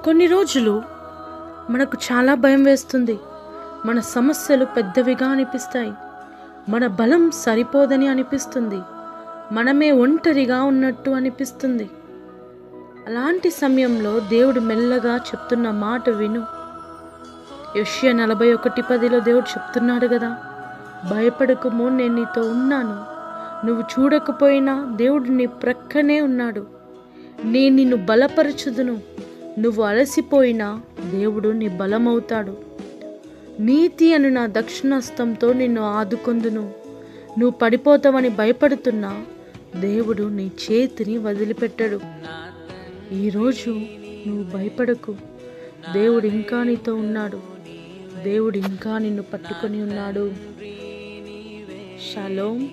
కొన్ని రోజులు మనకు చాలా భయం వేస్తుంది. మన సమస్యలు పెద్దవిగా అనిపిస్తాయి. మన బలం సరిపోదని అనిపిస్తుంది. మనమే ఒంటరిగా ఉన్నట్టు అనిపిస్తుంది. అలాంటి సమయంలో దేవుడు మెల్లగా చెప్తున్న మాట విను. యెషయా 41:10 దేవుడు చెప్తున్నాడు కదా, భయపడకుము, నేను నీతో ఉన్నాను. నువ్వు చూడకపోయినా దేవుడు నీ ప్రక్కనే ఉన్నాడు. నేను నిన్ను బలపరచుదును. నువ్వు అలసిపోయినా దేవుడు నీ బలమవుతాడు. నీతి అను నా దక్షిణహస్తంతో నిన్ను ఆదుకొందును. నువ్వు పడిపోతావని భయపడుతున్నా దేవుడు నీ చేతిని వదిలిపెట్టడు. ఈరోజు నువ్వు భయపడకు. దేవుడు ఇంకా నీతో ఉన్నాడు. దేవుడు ఇంకా నిన్ను పట్టుకొని ఉన్నాడు. షలోమ్.